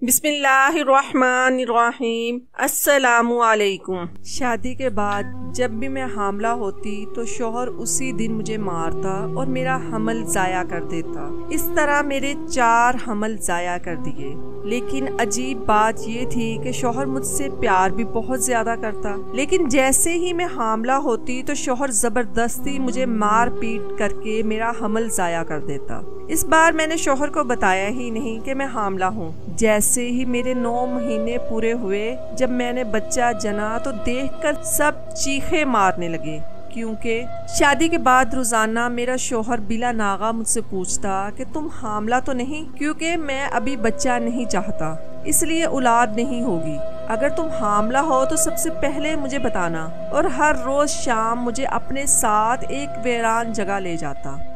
बिस्मिल्लाहिर्रहमानिर्रहीम। अस्सलामुअलैकुम। शादी के बाद जब भी मैं हामला होती तो शौहर उसी दिन मुझे मारता और मेरा हमल ज़ाया कर देता। इस तरह मेरे 4 हमल ज़ाया कर दिए। लेकिन अजीब बात ये थी कि शौहर मुझसे प्यार भी बहुत ज्यादा करता, लेकिन जैसे ही मैं हामला होती तो शौहर जबरदस्ती मुझे मार पीट करके मेरा हमल ज़ाया कर देता। इस बार मैंने शौहर को बताया ही नहीं कि मैं हामला हूँ। जैसे ही मेरे 9 महीने पूरे हुए, जब मैंने बच्चा जना तो देखकर सब चीखे मारने लगे, क्योंकि शादी के बाद रोजाना मेरा शौहर बिला नागा मुझसे पूछता कि तुम हामला तो नहीं, क्योंकि मैं अभी बच्चा नहीं चाहता, इसलिए औलाद नहीं होगी। अगर तुम हामला हो तो सबसे पहले मुझे बताना। और हर रोज शाम मुझे अपने साथ एक वीरान जगह ले जाता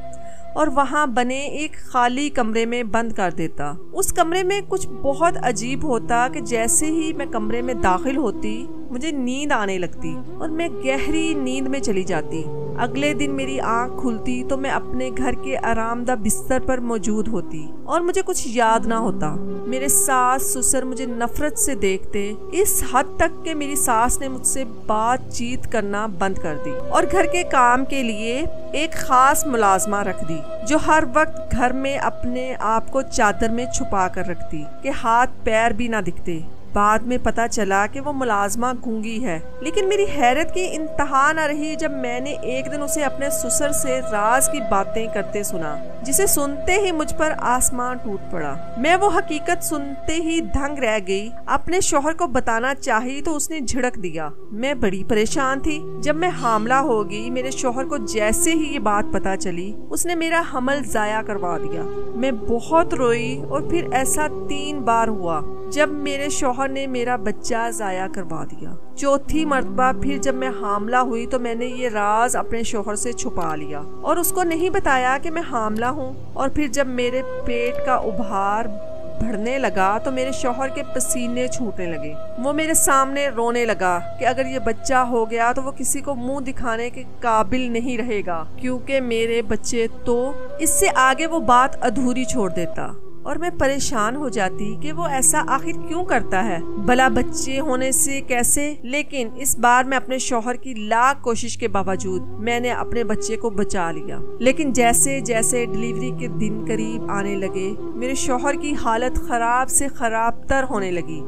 और वहाँ बने एक खाली कमरे में बंद कर देता। उस कमरे में कुछ बहुत अजीब होता कि जैसे ही मैं कमरे में दाखिल होती मुझे नींद आने लगती और मैं गहरी नींद में चली जाती। अगले दिन मेरी आंख खुलती तो मैं अपने घर के आरामदा बिस्तर पर मौजूद होती और मुझे कुछ याद ना होता। मेरे सास ससुर मुझे नफरत से देखते, इस हद तक कि मेरी सास ने मुझसे बातचीत करना बंद कर दी और घर के काम के लिए एक खास मुलाजमा रख दी, जो हर वक्त घर में अपने आप को चादर में छुपा कर रखती कि हाथ पैर भी ना दिखते। बाद में पता चला कि वो मुलाजमा गूंगी है, लेकिन मेरी हैरत की इंतहा न रही जब मैंने एक दिन उसे अपने ससुर से राज की बातें करते सुना, जिसे सुनते ही मुझ पर आसमान टूट पड़ा। मैं वो हकीकत सुनते ही दंग रह गई। अपने शौहर को बताना चाही तो उसने झिड़क दिया। मैं बड़ी परेशान थी। जब मैं हामला हो गई, मेरे शौहर को जैसे ही ये बात पता चली, उसने मेरा हमल ज़ाया करवा दिया। मैं बहुत रोई और फिर ऐसा 3 बार हुआ जब मेरे शौहर ने मेरा बच्चा ज़ाया करवा दिया। चौथी मर्तबा फिर जब मैं हामला हुई तो मैंने ये राज अपने शौहर से छुपा लिया और उसको नहीं बताया कि मैं हामला हूँ। और फिर जब मेरे पेट का उभार बढ़ने लगा तो मेरे शौहर के पसीने छूटने लगे। वो मेरे सामने रोने लगा कि अगर ये बच्चा हो गया तो वो किसी को मुंह दिखाने के काबिल नहीं रहेगा, क्योंकि मेरे बच्चे तो। इससे आगे वो बात अधूरी छोड़ देता और मैं परेशान हो जाती कि वो ऐसा आखिर क्यों करता है, भला बच्चे होने से कैसे। लेकिन इस बार मैं अपने शौहर की लाख कोशिश के बावजूद मैंने अपने बच्चे को बचा लिया। लेकिन जैसे जैसे डिलीवरी के दिन करीब आने लगे, मेरे शौहर की हालत खराब से खराब तर होने लगी।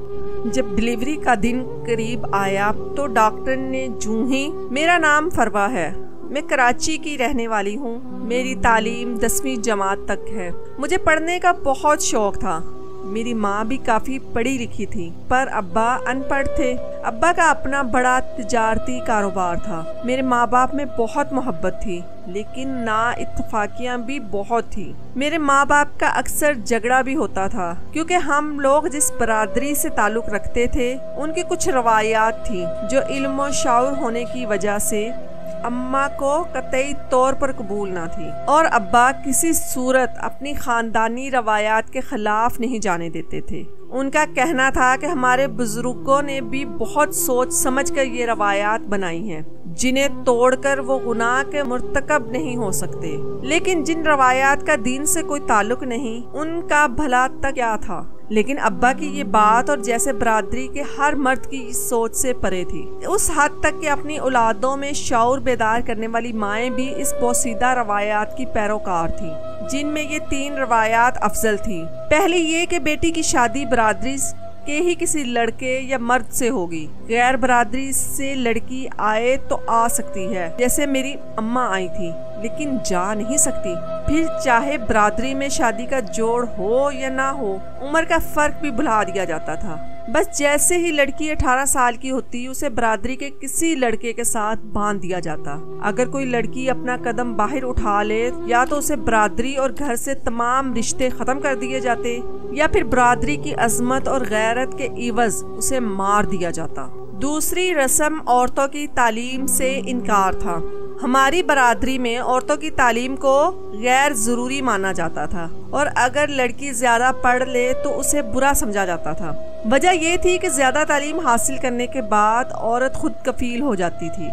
जब डिलीवरी का दिन करीब आया तो डॉक्टर ने जूं ही, मेरा नाम फरवा है, मैं कराची की रहने वाली हूँ, मेरी तालीम 10वीं जमात तक है। मुझे पढ़ने का बहुत शौक था। मेरी माँ भी काफ़ी पढ़ी लिखी थी, पर अब्बा अनपढ़ थे। अब्बा का अपना बड़ा तिजारती कारोबार था। मेरे माँ बाप में बहुत मोहब्बत थी, लेकिन ना इत्तफाकियाँ भी बहुत थी। मेरे माँ बाप का अक्सर झगड़ा भी होता था, क्योंकि हम लोग जिस बरादरी से ताल्लुक़ रखते थे उनकी कुछ रवायात थी जो इल्म और शऊर होने की वजह से अम्मा को कतई तौर पर कबूल ना थी, और अब्बा किसी सूरत अपनी खानदानी रवायात के खिलाफ नहीं जाने देते थे। उनका कहना था कि हमारे बुजुर्गों ने भी बहुत सोच समझ कर ये रवायात बनाई हैं, जिन्हें तोड़कर वो गुनाह के मुर्तकब नहीं हो सकते। लेकिन जिन रवायात का दीन से कोई ताल्लुक नहीं, उनका भला तक क्या था। लेकिन अब्बा की ये बात और जैसे बरादरी के हर मर्द की इस सोच से परे थी, उस हद तक कि अपनी औलादों में शऊर बेदार करने वाली माएँ भी इस पोसीदा रवायात की पैरोकार थी, जिनमें ये 3 रवायात अफजल थी। पहली ये कि बेटी की शादी बरादरी के ही किसी लड़के या मर्द से होगी। गैर बरादरी से लड़की आए तो आ सकती है, जैसे मेरी अम्मा आई थी, लेकिन जा नहीं सकती। फिर चाहे बरादरी में शादी का जोड़ हो या ना हो, उम्र का फर्क भी भुला दिया जाता था। बस जैसे ही लड़की 18 साल की होती, उसे बरादरी के किसी लड़के के साथ बांध दिया जाता। अगर कोई लड़की अपना कदम बाहर उठा ले, या तो उसे बरादरी और घर से तमाम रिश्ते खत्म कर दिए जाते, या फिर बरादरी की अजमत और गैरत के इवज उसे मार दिया जाता। दूसरी रस्म औरतों की तालीम से इनकार था। हमारी बरादरी में औरतों की तालीम को गैर जरूरी माना जाता था, और अगर लड़की ज्यादा पढ़ ले तो उसे बुरा समझा जाता था। वजह यह थी कि ज्यादा तालीम हासिल करने के बाद औरत खुद कफील हो जाती थी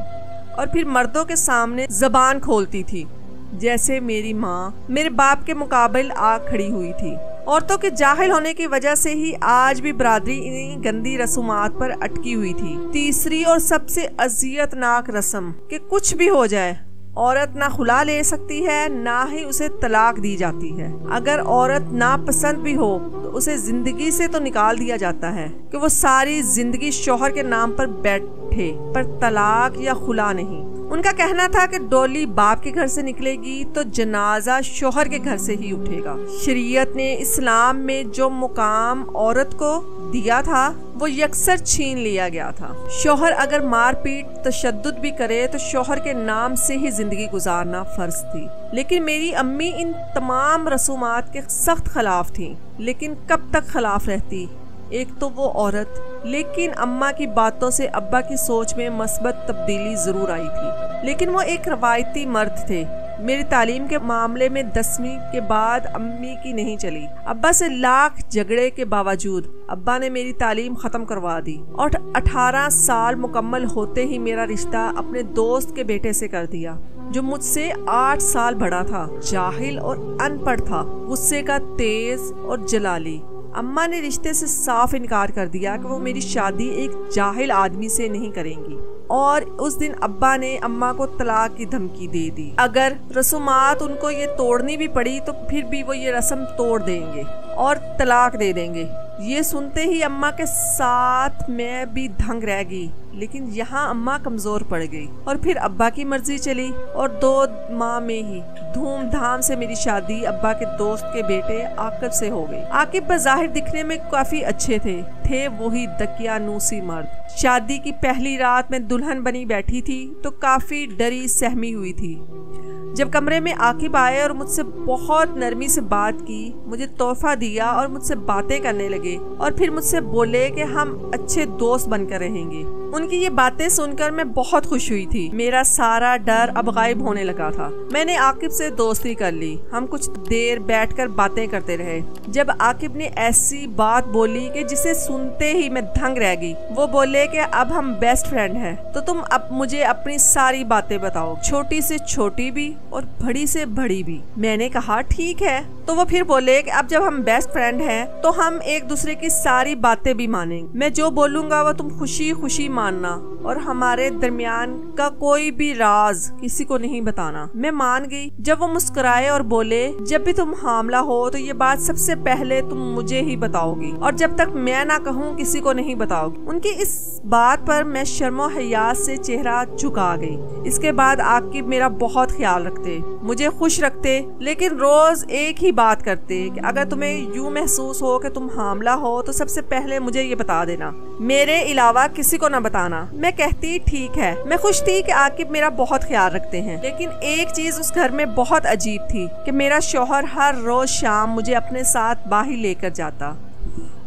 और फिर मर्दों के सामने जबान खोलती थी। जैसे मेरी माँ मेरे बाप के मुकाबले आ खड़ी हुई थी। औरतों के जाहिल होने की वजह से ही आज भी बरादरी इन्हीं गंदी रसूमात पर अटकी हुई थी। तीसरी और सबसे अजियतनाक रस्म कि कुछ भी हो जाए, औरत ना खुला ले सकती है ना ही उसे तलाक दी जाती है। अगर औरत नापसंद भी हो तो उसे जिंदगी से तो निकाल दिया जाता है कि वो सारी जिंदगी शौहर के नाम पर बैठे, पर तलाक या खुला नहीं। उनका कहना था कि डोली बाप के घर से निकलेगी तो जनाजा शौहर के घर से ही उठेगा। शरीयत ने इस्लाम में जो मुकाम औरत को दिया था वो यकसर छीन लिया गया था। शौहर अगर मारपीट तशद्दुद भी करे तो शौहर के नाम से ही जिंदगी गुजारना फर्ज थी। लेकिन मेरी अम्मी इन तमाम रसूमात के सख्त खिलाफ थी। लेकिन कब तक खिलाफ रहती? एक तो वो औरत, लेकिन अम्मा की बातों से अब्बा की सोच में मस्बत तब्दीली जरूर आई थी। लेकिन वो एक रवायती मर्द थे। मेरी तालीम के मामले में 10वीं के बाद अम्मी की नहीं चली। अब्बा से लाख झगड़े के बावजूद अब्बा ने मेरी तालीम खत्म करवा दी और 18 साल मुकम्मल होते ही मेरा रिश्ता अपने दोस्त के बेटे से कर दिया, जो मुझसे 8 साल बड़ा था, जाहिल और अनपढ़ था, गुस्से का तेज और जलाली। अम्मा ने रिश्ते से साफ इनकार कर दिया कि वो मेरी शादी एक जाहिल आदमी से नहीं करेंगी और उस दिन अब्बा ने अम्मा को तलाक की धमकी दे दी। अगर रसूमात उनको ये तोड़नी भी पड़ी तो फिर भी वो ये रस्म तोड़ देंगे और तलाक दे देंगे। ये सुनते ही अम्मा के साथ मैं भी दंग रह गई। लेकिन यहाँ अम्मा कमजोर पड़ गई और फिर अब्बा की मर्जी चली और 2 माह में ही धूमधाम से मेरी शादी अब्बा के दोस्त के बेटे आकिब से हो गई। आकिब बज़ाहिर दिखने में काफी अच्छे थे वही दकियानूसी मर्द। शादी की पहली रात में दुल्हन बनी बैठी थी तो काफी डरी सहमी हुई थी। जब कमरे में आकिब आए और मुझसे बहुत नरमी से बात की, मुझे तोहफा दिया और मुझसे बातें करने लगे और फिर मुझसे बोले कि हम अच्छे दोस्त बनकर रहेंगे। उनकी ये बातें सुनकर मैं बहुत खुश हुई थी। मेरा सारा डर अब गायब होने लगा था। मैंने आकिब से दोस्ती कर ली। हम कुछ देर बैठकर बातें करते रहे। जब आकिब ने ऐसी बात बोली कि जिसे सुनते ही मैं दंग रह गई, वो बोले कि अब हम बेस्ट फ्रेंड हैं, तो तुम अब मुझे अपनी सारी बातें बताओ, छोटी से छोटी भी और बड़ी से बड़ी भी। मैंने कहा ठीक है। तो वो फिर बोले कि अब जब हम बेस्ट फ्रेंड हैं तो हम एक दूसरे की सारी बातें भी मानेंगे। मैं जो बोलूंगा वो तुम खुशी खुशी मानना और हमारे दरमियान का कोई भी राज किसी को नहीं बताना। मैं मान गई। जब वो मुस्कुराए और बोले जब भी तुम हामला हो तो ये बात सबसे पहले तुम मुझे ही बताओगी और जब तक मैं ना कहूँ किसी को नहीं बताओगी। उनकी इस बात पर मैं शर्मो हयात से चेहरा झुका गई। इसके बाद आकिब मेरा बहुत ख्याल रखते, मुझे खुश रखते, लेकिन रोज एक ही बात करते कि अगर तुम्हें यूं महसूस हो कि तुम हामला हो तो सबसे पहले मुझे ये बता देना, मेरे अलावा किसी को ना बताना। मैं कहती ठीक है। मैं खुश थी कि आकिब मेरा बहुत ख्याल रखते हैं। लेकिन एक चीज उस घर में बहुत अजीब थी कि मेरा शौहर हर रोज शाम मुझे अपने साथ बाहर लेकर जाता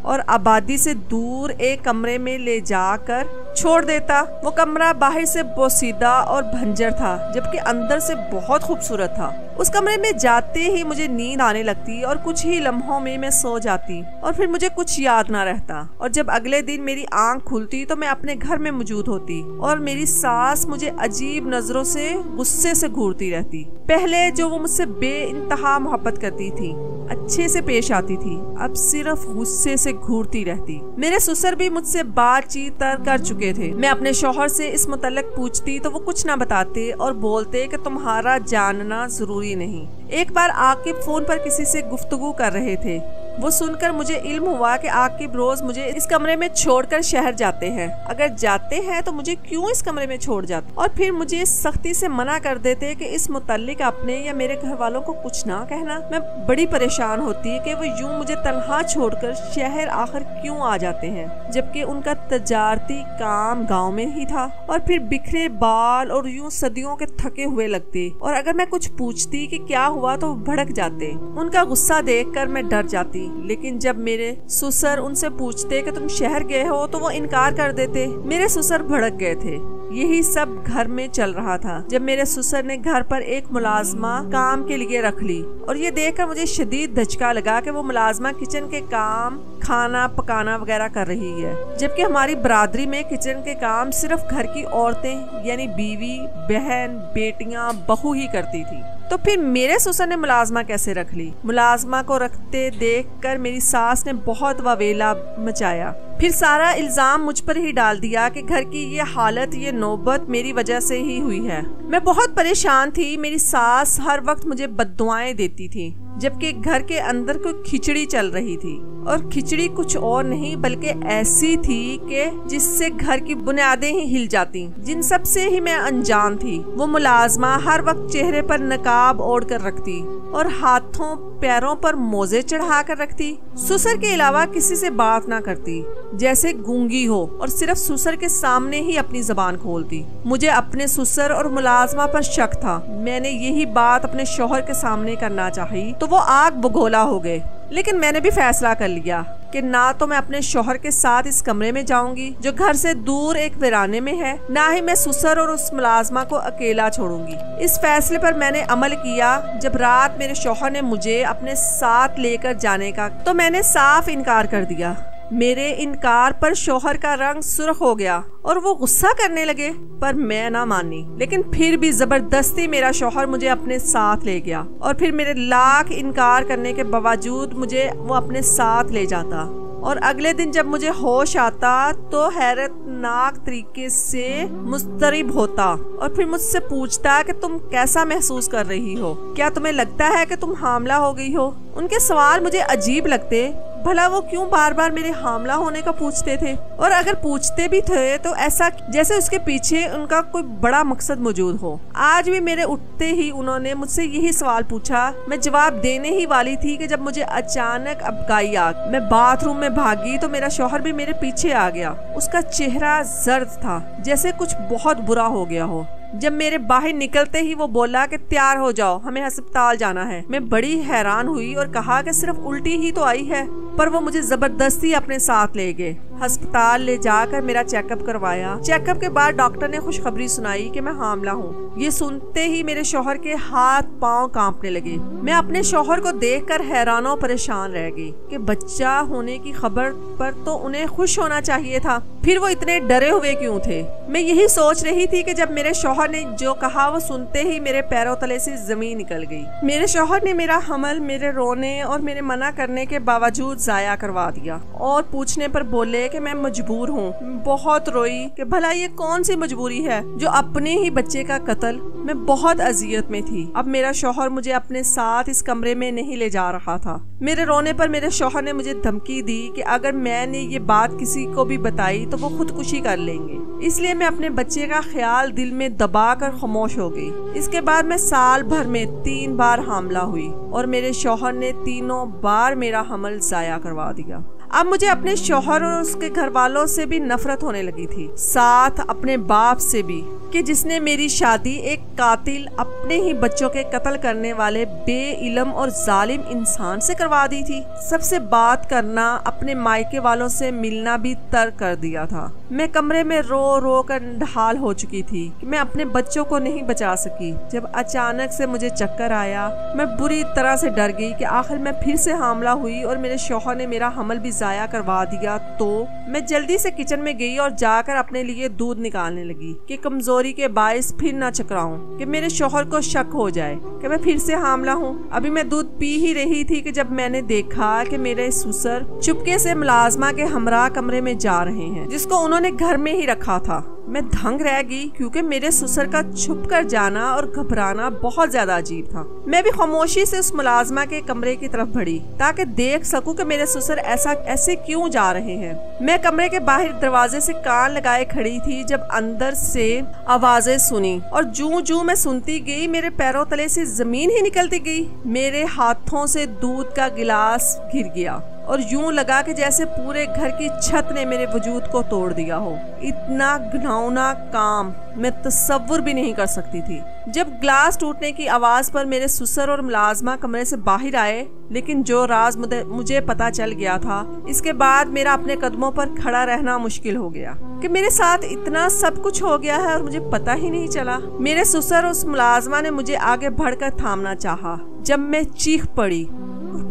और आबादी से दूर एक कमरे में ले जाकर छोड़ देता। वो कमरा बाहर से बोसीदा और भंजर था जबकि अंदर से बहुत खूबसूरत था। उस कमरे में जाते ही मुझे नींद आने लगती और कुछ ही लम्हों में मैं सो जाती और फिर मुझे कुछ याद ना रहता। और जब अगले दिन मेरी आंख खुलती तो मैं अपने घर में मौजूद होती और मेरी सास मुझे अजीब नजरों से गुस्से से घूरती रहती। पहले जो वो मुझसे बेइंतहा मोहब्बत करती थी, अच्छे से पेश आती थी, अब सिर्फ गुस्से से घूरती रहती। मेरे ससुर भी मुझसे बातचीत कर चुके थे। मैं अपने शौहर से इस मुतल्लिक पूछती तो वो कुछ ना बताते और बोलते कि तुम्हारा जानना जरूरी नहीं। एक बार आकिब फोन पर किसी से गुफ्तगू कर रहे थे। वो सुनकर मुझे इल्म हुआ कि आकिब रोज मुझे इस कमरे में छोड़कर शहर जाते हैं। अगर जाते हैं तो मुझे क्यों इस कमरे में छोड़ जाते और फिर मुझे सख्ती से मना कर देते कि इस मुतल्लिक अपने या मेरे घर वालों को कुछ ना कहना। मैं बड़ी परेशान होती कि वो यूं मुझे तन्हा छोड़कर शहर आखिर क्यों आ जाते हैं, जबकि उनका तजारती काम गाँव में ही था। और फिर बिखरे बाल और यूं सदियों के थके हुए लगते और अगर मैं कुछ पूछती कि क्या हुआ तो भड़क जाते। उनका गुस्सा देखकर मैं डर जाती। लेकिन जब मेरे ससुर उनसे पूछते कि तुम शहर गए हो तो वो इनकार कर देते। मेरे ससुर भड़क गए थे। यही सब घर में चल रहा था जब मेरे ससुर ने घर पर एक मुलाजमा काम के लिए रख ली और ये देखकर मुझे शदीद धचका लगा कि वो मुलाजमा किचन के काम, खाना पकाना वगैरह कर रही है, जबकि हमारी बरादरी में किचन के काम सिर्फ घर की औरतें यानी बीवी, बहन, बेटियां, बहू ही करती थी। तो फिर मेरे ससुर ने मुलाजमा कैसे रख ली? मुलाजमा को रखते देखकर मेरी सास ने बहुत वावेला मचाया। फिर सारा इल्जाम मुझ पर ही डाल दिया कि घर की ये हालत, ये नौबत मेरी वजह से ही हुई है। मैं बहुत परेशान थी। मेरी सास हर वक्त मुझे बद्दुआएं देती थी, जबकि घर के अंदर कोई खिचड़ी चल रही थी, और खिचड़ी कुछ और नहीं बल्कि ऐसी थी कि जिससे घर की बुनियादें ही हिल जाती, जिन सब से ही मैं अनजान थी। वो मुलाजमा हर वक्त चेहरे पर नकाब ओढ़ कर रखती और हाथों पैरों पर मोजे चढ़ा कर रखती। ससुर के अलावा किसी से बात ना करती, जैसे गूंगी हो, और सिर्फ ससुर के सामने ही अपनी जबान खोलती। मुझे अपने ससुर और मुलाजमा पर शक था। मैंने यही बात अपने शौहर के सामने करना चाही तो वो आग बगोला हो गए। लेकिन मैंने भी फैसला कर लिया कि ना तो मैं अपने शौहर के साथ इस कमरे में जाऊंगी जो घर से दूर एक वीराने में है, ना ही मैं ससुर और उस मुलाजमा को अकेला छोड़ूंगी। इस फैसले पर मैंने अमल किया। जब रात मेरे शौहर ने मुझे अपने साथ लेकर जाने का तो मैंने साफ इनकार कर दिया। मेरे इनकार पर शौहर का रंग सुर्ख हो गया और वो गुस्सा करने लगे, पर मैं ना मानी। लेकिन फिर भी जबरदस्ती मेरा शौहर मुझे अपने साथ ले गया, और फिर मेरे लाख इनकार करने के बावजूद मुझे वो अपने साथ ले जाता। और अगले दिन जब मुझे होश आता तो हैरतनाक तरीके से मुस्तरिब होता और फिर मुझसे पूछता कि तुम कैसा महसूस कर रही हो, क्या तुम्हें लगता है कि तुम हामला हो गई हो? उनके सवाल मुझे अजीब लगते। भला वो क्यों बार बार मेरे हामला होने का पूछते थे, और अगर पूछते भी थे तो ऐसा जैसे उसके पीछे उनका कोई बड़ा मकसद मौजूद हो। आज भी मेरे उठते ही उन्होंने मुझसे यही सवाल पूछा। मैं जवाब देने ही वाली थी कि जब मुझे अचानक अबकाई आ गई। मैं बाथरूम में भागी तो मेरा शौहर भी मेरे पीछे आ गया। उसका चेहरा जर्द था, जैसे कुछ बहुत बुरा हो गया हो। जब मेरे बाहर निकलते ही वो बोला कि तैयार हो जाओ, हमें अस्पताल जाना है। मैं बड़ी हैरान हुई और कहा कि सिर्फ उल्टी ही तो आई है, पर वो मुझे जबरदस्ती अपने साथ ले गए। अस्पताल ले जाकर मेरा चेकअप करवाया। चेकअप के बाद डॉक्टर ने खुशखबरी सुनाई कि मैं हामला हूँ। ये सुनते ही मेरे शौहर के हाथ पांव कांपने लगे। मैं अपने शौहर को देखकर हैरान और परेशान रह गई कि बच्चा होने की खबर पर तो उन्हें खुश होना चाहिए था, फिर वो इतने डरे हुए क्यों थे? मैं यही सोच रही थी कि जब मेरे शौहर ने जो कहा वो सुनते ही मेरे पैरों तले से जमीन निकल गई। मेरे शौहर ने मेरा हमल मेरे रोने और मेरे मना करने के बावजूद जाया करवा दिया, और पूछने पर बोले कि मैं मजबूर हूँ। बहुत रोई कि भला ये कौन सी मजबूरी है जो अपने ही बच्चे का कत्ल। मैं बहुत अजियत में थी। अब मेरा शौहर मुझे अपने साथ इस कमरे में नहीं ले जा रहा था। मेरे रोने पर मेरे शौहर ने मुझे धमकी दी कि अगर मैंने ये बात किसी को भी बताई तो वो खुदकुशी कर लेंगे। इसलिए मैं अपने बच्चे का ख्याल दिल में दबा कर खामोश हो गई। इसके बाद मैं साल भर में 3 बार हामला हुई और मेरे शौहर ने तीनों बार मेरा हमल जाया करवा दिया। अब मुझे अपने शौहर और उसके घर वालों से भी नफरत होने लगी थी, साथ अपने बाप से भी, कि जिसने मेरी शादी एक कातिल, अपने ही बच्चों के कत्ल करने वाले बेइल्म और जालिम इंसान से करवा दी थी। सबसे बात करना, अपने मायके वालों से मिलना भी तर्क कर दिया था। मैं कमरे में रो रो कर ढाल हो चुकी थी कि मैं अपने बच्चों को नहीं बचा सकी। जब अचानक से मुझे चक्कर आया, मैं बुरी तरह से डर गई कि आखिर मैं फिर से हामला हुई और मेरे शौहर ने मेरा हमल भी जाया करवा दिया। तो मैं जल्दी से किचन में गई और जाकर अपने लिए दूध निकालने लगी कि कमजोरी के बायस फिर ना चकराऊं, कि मेरे शौहर को शक हो जाए कि मैं फिर से हामला हूँ। अभी मैं दूध पी ही रही थी कि जब मैंने देखा कि मेरे ससुर चुपके से मुलाजमा के हमरा कमरे में जा रहे हैं, जिसको उन्होंने घर में ही रखा था। मैं दंग रह गई, क्योंकि मेरे ससुर का छुप कर जाना और घबराना बहुत ज्यादा अजीब था। मैं भी खामोशी से उस मुलाजमा के कमरे की तरफ बढ़ी ताकि देख सकूं कि मेरे ससुर ऐसे क्यों जा रहे हैं। मैं कमरे के बाहर दरवाजे से कान लगाए खड़ी थी जब अंदर से आवाजें सुनी, और जूं जूं मैं सुनती गई मेरे पैरों तले से जमीन ही निकलती गई। मेरे हाथों से दूध का गिलास गिर गया और यूं लगा कि जैसे पूरे घर की छत ने मेरे वजूद को तोड़ दिया हो। इतना घिनौना काम मैं तसव्वुर भी नहीं कर सकती थी। जब ग्लास टूटने की आवाज पर मेरे ससुर और मुलाजमा कमरे से बाहर आए, लेकिन जो राज मुझे पता चल गया था, इसके बाद मेरा अपने कदमों पर खड़ा रहना मुश्किल हो गया कि मेरे साथ इतना सब कुछ हो गया है और मुझे पता ही नहीं चला। मेरे ससुर और उस मुलाजमा ने मुझे आगे बढ़कर थामना चाहा जब मैं चीख पड़ी,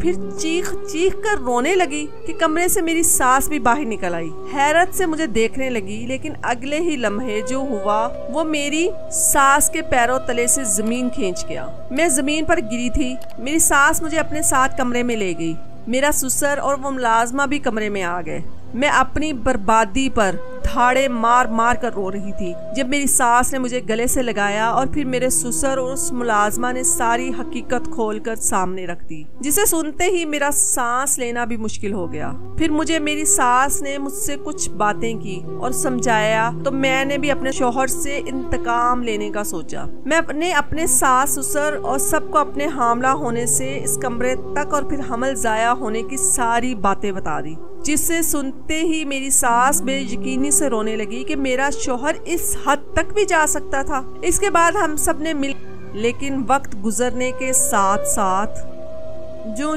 फिर चीख चीख कर रोने लगी कि कमरे से मेरी सास भी बाहर निकल आई। हैरत से मुझे देखने लगी, लेकिन अगले ही लम्हे जो हुआ वो मेरी सास के पैरों तले से जमीन खींच गया। मैं जमीन पर गिरी थी। मेरी सास मुझे अपने साथ कमरे में ले गई। मेरा ससुर और वो मुलाजमा भी कमरे में आ गए। मैं अपनी बर्बादी पर धाड़े मार मार कर रो रही थी जब मेरी सास ने मुझे गले से लगाया और फिर मेरे ससुर और उस मुलाजमा ने सारी हकीकत खोलकर सामने रख दी, जिसे सुनते ही मेरा सांस लेना भी मुश्किल हो गया। फिर मुझे मेरी सास ने मुझसे कुछ बातें की और समझाया, तो मैंने भी अपने शौहर से इंतकाम लेने का सोचा। मैं अपने सास ससुर और सबको अपने हामला होने से इस कमरे तक और फिर हमल जाया होने की सारी बातें बता दी, जिससे सुनते ही मेरी सास बेयकीनी से रोने लगी कि मेरा शौहर इस हद तक भी जा सकता था। इसके बाद हम सब ने मिल, लेकिन वक्त गुजरने के साथ साथ जूं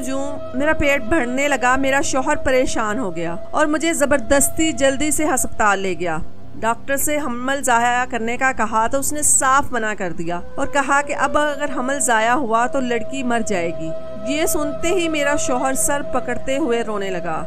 मेरा पेट भरने लगा, मेरा शौहर परेशान हो गया और मुझे जबरदस्ती जल्दी से अस्पताल ले गया। डॉक्टर से हमल जाया करने का कहा तो उसने साफ मना कर दिया और कहा कि अब अगर हमल जाया हुआ तो लड़की मर जाएगी। ये सुनते ही मेरा शौहर सर पकड़ते हुए रोने लगा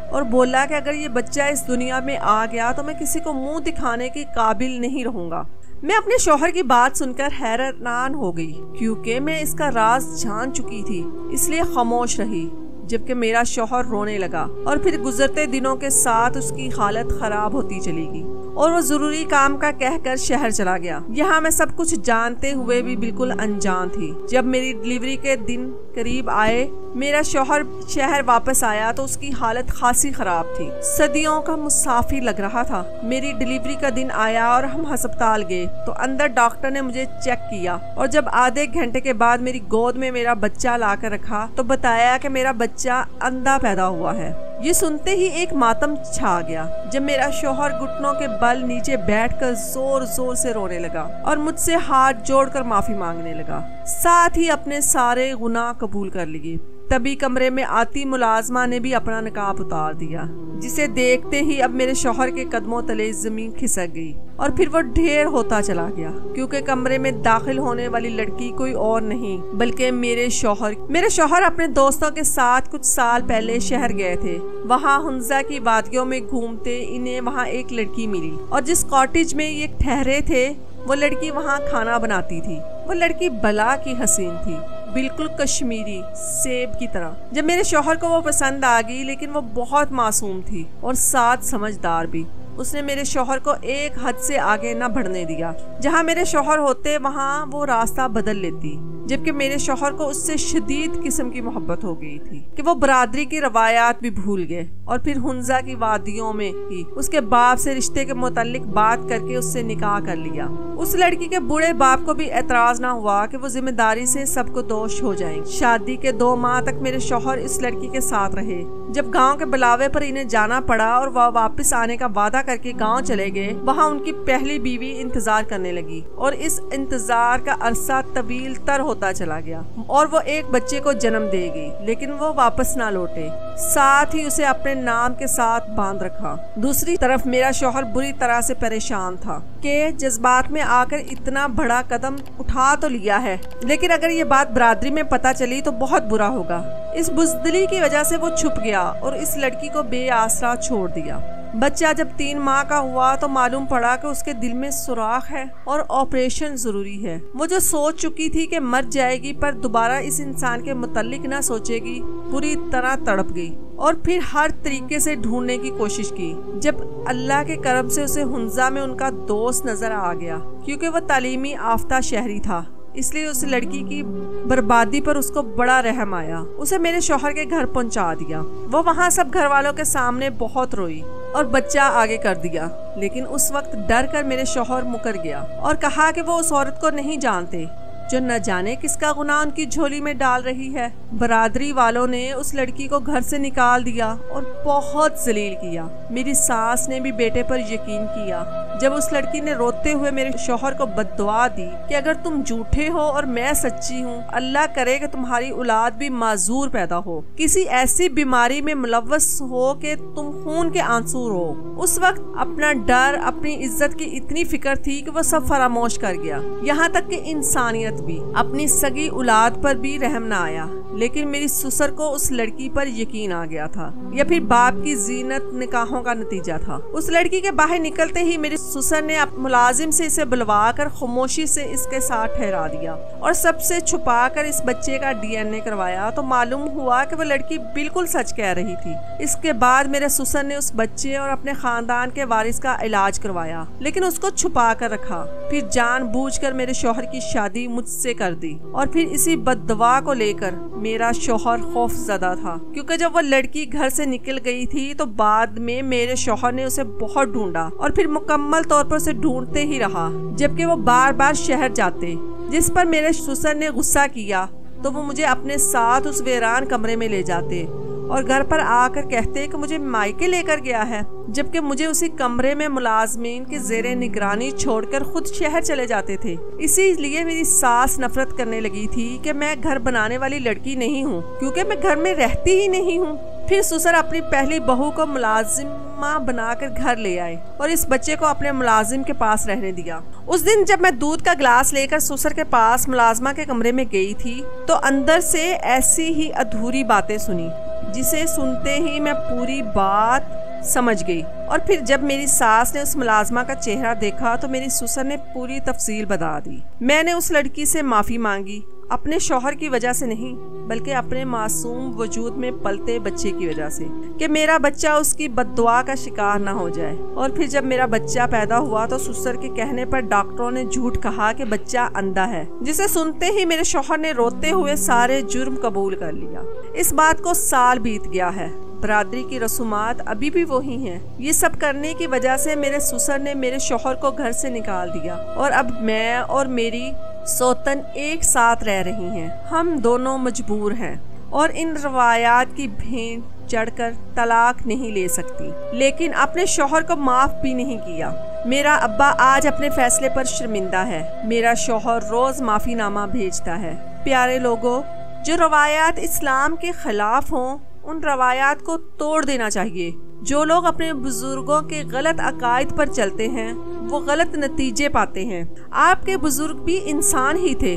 और बोला कि अगर ये बच्चा इस दुनिया में आ गया तो मैं किसी को मुंह दिखाने के काबिल नहीं रहूंगा। मैं अपने शौहर की बात सुनकर हैरान हो गई, क्योंकि मैं इसका राज जान चुकी थी, इसलिए खामोश रही। जबकि मेरा शौहर रोने लगा और फिर गुजरते दिनों के साथ उसकी हालत खराब होती चली गई और वो जरूरी काम का कहकर शहर चला गया। यहाँ मैं सब कुछ जानते हुए भी बिल्कुल अनजान थी। जब मेरी डिलीवरी के दिन करीब आए, मेरा शौहर शहर वापस आया तो उसकी हालत खासी खराब थी। सदियों का मुसाफिर लग रहा था। मेरी डिलीवरी का दिन आया और हम अस्पताल गए तो अंदर डॉक्टर ने मुझे चेक किया और जब आधे घंटे के बाद मेरी गोद में मेरा बच्चा लाकर रखा तो बताया कि मेरा बच्चा अंधा पैदा हुआ है। ये सुनते ही एक मातम छा गया जब मेरा शौहर घुटनों के बल नीचे बैठकर जोर जोर से रोने लगा और मुझसे हाथ जोड़कर माफी मांगने लगा, साथ ही अपने सारे गुनाह कबूल कर लिए। तभी कमरे में आती मुलाजमा ने भी अपना नकाब उतार दिया, जिसे देखते ही अब मेरे शौहर के कदमों तले जमीन खिसक गई और फिर वो ढेर होता चला गया, क्योंकि कमरे में दाखिल होने वाली लड़की कोई और नहीं बल्कि मेरे शौहर अपने दोस्तों के साथ कुछ साल पहले शहर गए थे। वहाँ हुंजा की वादियों में घूमते इन्हें वहाँ एक लड़की मिली और जिस कॉटेज में ये ठहरे थे वो लड़की वहाँ खाना बनाती थी। वो लड़की बला की हसीन थी, बिल्कुल कश्मीरी सेब की तरह। जब मेरे शौहर को वो पसंद आ गई, लेकिन वो बहुत मासूम थी और साथ समझदार भी। उसने मेरे शौहर को एक हद से आगे न बढ़ने दिया। जहाँ मेरे शौहर होते वहाँ वो रास्ता बदल लेती, जबकि मेरे शौहर को उससे शदीद किस्म की मोहब्बत हो गई थी कि वो बरादरी की रवायात भी भूल गए और फिर हुंजा की वादियों में ही उसके बाप से रिश्ते के मुतालिक बात करके उससे निकाह कर लिया। उस लड़की के बूढ़े बाप को भी एतराज ना हुआ कि वो जिम्मेदारी से सबको दोष हो जाएंगे। शादी के 2 माह तक मेरे शौहर इस लड़की के साथ रहे। जब गांव के बुलावे पर इन्हें जाना पड़ा और वह वापस आने का वादा करके गांव चले गए, वहां उनकी पहली बीवी इंतजार करने लगी और इस इंतजार का अरसा तवील तर होता चला गया और वो एक बच्चे को जन्म दे गई, लेकिन वो वापस ना लौटे। साथ ही उसे अपने नाम के साथ बांध रखा। दूसरी तरफ मेरा शौहर बुरी तरह से परेशान था कि जज्बात में आकर इतना बड़ा कदम उठा तो लिया है, लेकिन अगर ये बात बरादरी में पता चली तो बहुत बुरा होगा। इस बुज़दिली की वजह से वो छुप गया और इस लड़की को बेआसरा छोड़ दिया। बच्चा जब 3 माह का हुआ तो मालूम पड़ा कि उसके दिल में सुराख है और ऑपरेशन जरूरी है। वो जो सोच चुकी थी कि मर जाएगी पर दोबारा इस इंसान के मुतालिक ना सोचेगी, पूरी तरह तड़प गई और फिर हर तरीके से ढूंढने की कोशिश की। जब अल्लाह के करम से उसे हुंजा में उनका दोस्त नजर आ गया, क्योंकि वो तालीमी आफ्ता शहरी था, इसलिए उस लड़की की बर्बादी पर उसको बड़ा रहम आया। उसे मेरे शौहर के घर पहुंचा दिया। वो वहाँ सब घर वालों के सामने बहुत रोई और बच्चा आगे कर दिया, लेकिन उस वक्त डर कर मेरे शौहर मुकर गया और कहा कि वो उस औरत को नहीं जानते जो न जाने किसका गुनाह उनकी झोली में डाल रही है। बरादरी वालों ने उस लड़की को घर से निकाल दिया और बहुत जलील किया। मेरी सास ने भी बेटे पर यकीन किया जब उस लड़की ने रोते हुए मेरे शौहर को बद्दुआ दी कि अगर तुम झूठे हो और मैं सच्ची हूँ, अल्लाह करे कि तुम्हारी औलाद भी माजूर पैदा हो, किसी ऐसी बीमारी में मुलव्वस हो कि तुम खून के आंसू रो। उस वक्त अपना डर, अपनी इज्जत की इतनी फिक्र थी कि वो सब फरामोश कर गया। यहाँ तक कि इंसानियत भी, अपनी सगी औलाद पर भी रहम ना आया। लेकिन मेरी ससुर को उस लड़की पर यकीन आ गया था, या फिर बाप की जीनत निकाहों का नतीजा था। उस लड़की के बाहर निकलते ही मेरी ससुर ने मुलाजिम से इसे बुलवा कर खामोशी से इसके साथ ठहरा दिया और सबसे छुपा कर इस बच्चे का DNA करवाया। तो मालूम हुआ कि वो लड़की बिल्कुल सच कह रही थी। इसके बाद मेरे ससुर ने उस बच्चे और अपने खानदान के वारिस का इलाज करवाया, लेकिन उसको छुपा कर रखा। फिर जानबूझकर मेरे शौहर की शादी मुझसे कर दी। और फिर इसी बददुआ को लेकर मेरा शौहर खौफजदा था, क्योंकि जब वो लड़की घर से निकल गई थी तो बाद में मेरे शौहर ने उसे बहुत ढूंढा और फिर मुकम्मल तौर पर उसे ढूंढते ही रहा, जबकि वो बार बार शहर जाते। जिस पर मेरे ससुर ने गुस्सा किया तो वो मुझे अपने साथ उस वीरान कमरे में ले जाते और घर पर आकर कहते कि मुझे मायके लेकर गया है, जबकि मुझे उसी कमरे में मुलाजमीन के जेरे निगरानी छोड़कर खुद शहर चले जाते थे। इसीलिए मेरी सास नफरत करने लगी थी कि मैं घर बनाने वाली लड़की नहीं हूँ, क्योंकि मैं घर में रहती ही नहीं हूँ। फिर ससुर अपनी पहली बहू को मुलाजिमा बनाकर घर ले आए और इस बच्चे को अपने मुलाजिम के पास रहने दिया। उस दिन जब मैं दूध का गिलास लेकर ससुर के पास मुलाजमा के कमरे में गई थी तो अंदर से ऐसी ही अधूरी बातें सुनी, जिसे सुनते ही मैं पूरी बात समझ गई। और फिर जब मेरी सास ने उस मुलाजमा का चेहरा देखा तो मेरी ससुर ने पूरी तफसील बता दी। मैंने उस लड़की से माफ़ी मांगी, अपने शौहर की वजह से नहीं बल्कि अपने मासूम वजूद में पलते बच्चे की वजह से, कि मेरा बच्चा उसकी बद्दुआ का शिकार ना हो जाए। और फिर जब मेरा बच्चा पैदा हुआ तो ससुर के कहने पर डॉक्टरों ने झूठ कहा कि बच्चा अंधा है, जिसे सुनते ही मेरे शौहर ने रोते हुए सारे जुर्म कबूल कर लिया। इस बात को साल बीत गया है, बरादरी की रसूमात अभी भी वही हैं। ये सब करने की वजह से मेरे ससुर ने मेरे शौहर को घर से निकाल दिया और अब मैं और मेरी सौतन एक साथ रह रही हैं। हम दोनों मजबूर हैं और इन रवायात की भेंट चढ़कर तलाक नहीं ले सकती, लेकिन अपने शौहर को माफ भी नहीं किया। मेरा अब्बा आज अपने फैसले पर शर्मिंदा है। मेरा शौहर रोज माफीनामा भेजता है। प्यारे लोगों, जो रवायात इस्लाम के खिलाफ हों उन रवायात को तोड़ देना चाहिए। जो लोग अपने बुजुर्गों के गलत अकायद पर चलते हैं वो गलत नतीजे पाते हैं। आपके बुजुर्ग भी इंसान ही थे,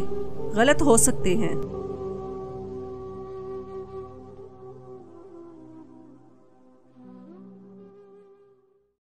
गलत हो सकते हैं।